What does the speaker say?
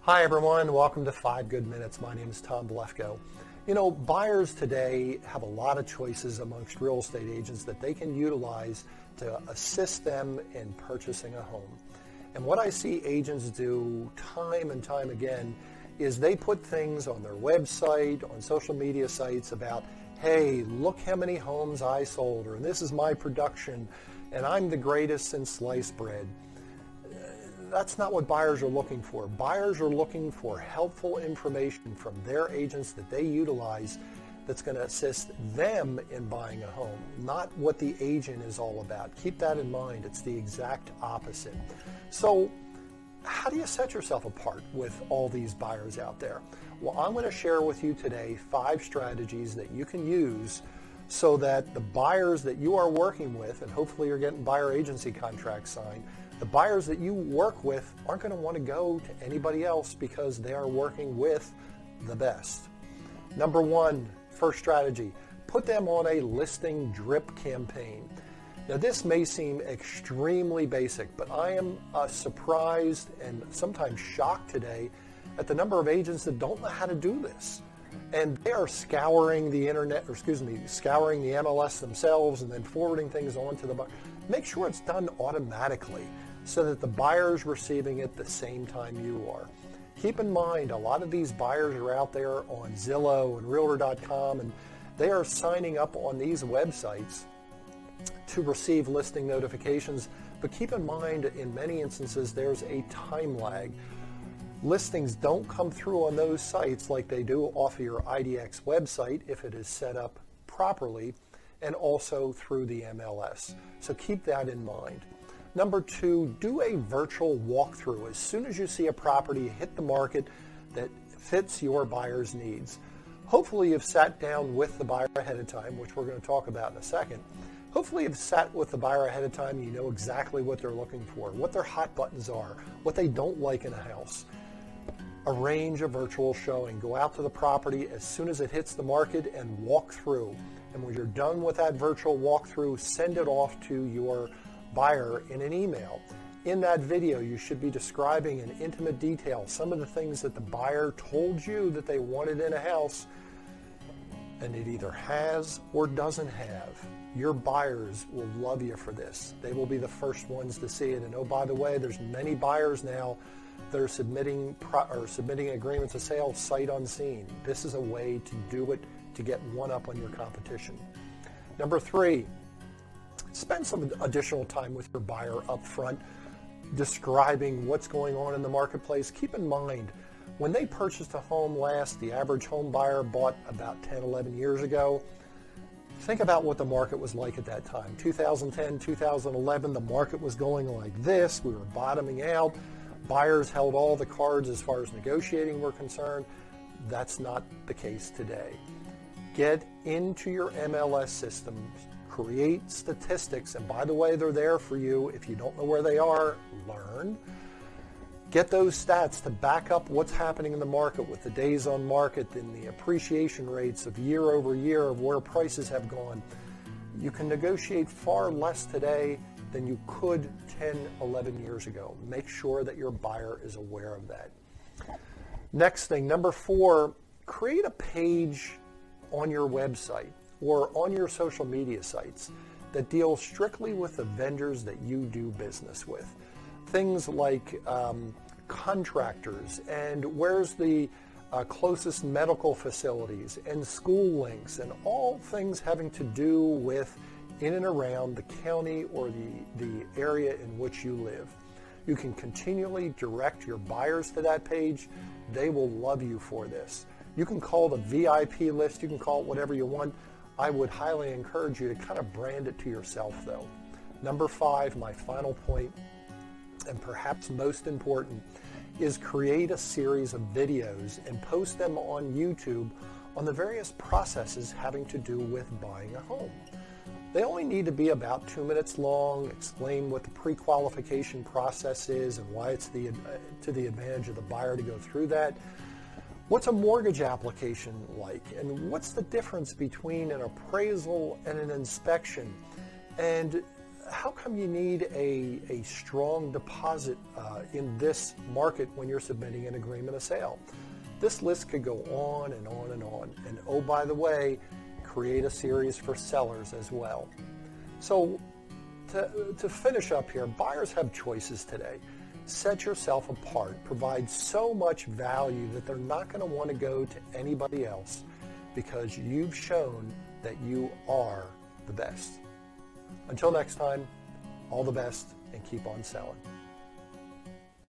Hi everyone, welcome to 5 Good Minutes. My name is Tom Blefko. You know, buyers today have a lot of choices amongst real estate agents that they can utilize to assist them in purchasing a home. And what I see agents do time and time again is they put things on their website, on social media sites about, hey, look how many homes I sold, or this is my production, and I'm the greatest since sliced bread. That's not what buyers are looking for. Buyers are looking for helpful information from their agents that they utilize that's going to assist them in buying a home, not what the agent is all about. Keep that in mind. It's the exact opposite. So how do you set yourself apart with all these buyers out there? Well, I'm going to share with you today 5 strategies that you can use so that the buyers that you are working with, and hopefully you're getting buyer agency contracts signed, the buyers that you work with aren't going to want to go to anybody else because they are working with the best. Number 1, first strategy, put them on a listing drip campaign. Now this may seem extremely basic, but I am surprised and sometimes shocked today at the number of agents that don't know how to do this. And they are scouring the internet, scouring the MLS themselves and then forwarding things on to the buyer. Make sure it's done automatically so that the buyer's receiving it the same time you are. Keep in mind, a lot of these buyers are out there on Zillow and Realtor.com, and they are signing up on these websites to receive listing notifications. But keep in mind, in many instances, there's a time lag. Listings don't come through on those sites like they do off of your IDX website if it is set up properly, and also through the MLS. So keep that in mind. Number 2, do a virtual walkthrough. As soon as you see a property hit the market that fits your buyer's needs. Hopefully you've sat down with the buyer ahead of time, which we're going to talk about in a second. Hopefully you've sat with the buyer ahead of time, you know exactly what they're looking for, what their hot buttons are, what they don't like in a house. Arrange a virtual showing. Go out to the property as soon as it hits the market and walk through. And when you're done with that virtual walkthrough, send it off to your buyer in an email. In that video, you should be describing in intimate detail some of the things that the buyer told you that they wanted in a house, and it either has or doesn't have. Your buyers will love you for this. They will be the first ones to see it. And oh, by the way, there's many buyers now that are submitting agreements of sale sight unseen. This is a way to do it to get one up on your competition. Number 3, spend some additional time with your buyer up front, describing what's going on in the marketplace. Keep in mind, when they purchased a home last, the average home buyer bought about 10, 11 years ago. Think about what the market was like at that time. 2010, 2011, the market was going like this. We were bottoming out. Buyers held all the cards as far as negotiating were concerned. That's not the case today. Get into your MLS systems, create statistics, and by the way, they're there for you. If you don't know where they are, learn. Get those stats to back up what's happening in the market with the days on market and the appreciation rates of year over year of where prices have gone. You can negotiate far less today than you could 10, 11 years ago. Make sure that your buyer is aware of that. Next thing, number 4, create a page on your website or on your social media sites that deal strictly with the vendors that you do business with. Things like contractors and where's the closest medical facilities and school links and all things having to do with in and around the county or the area in which you live. You can continually direct your buyers to that page. They will love you for this. You can call the VIP list, you can call it whatever you want. I would highly encourage you to kind of brand it to yourself though. Number 5, my final point, and perhaps most important, is create a series of videos and post them on YouTube on the various processes having to do with buying a home. They only need to be about 2 minutes long, explain what the pre-qualification process is and why it's to the advantage of the buyer to go through that. What's a mortgage application like? And what's the difference between an appraisal and an inspection? And how come you need a strong deposit in this market when you're submitting an agreement of sale? This list could go on and on and on. And oh, by the way, create a series for sellers as well. So to finish up here, buyers have choices today. Set yourself apart. Provide so much value that they're not going to want to go to anybody else because you've shown that you are the best. Until next time, all the best and keep on selling.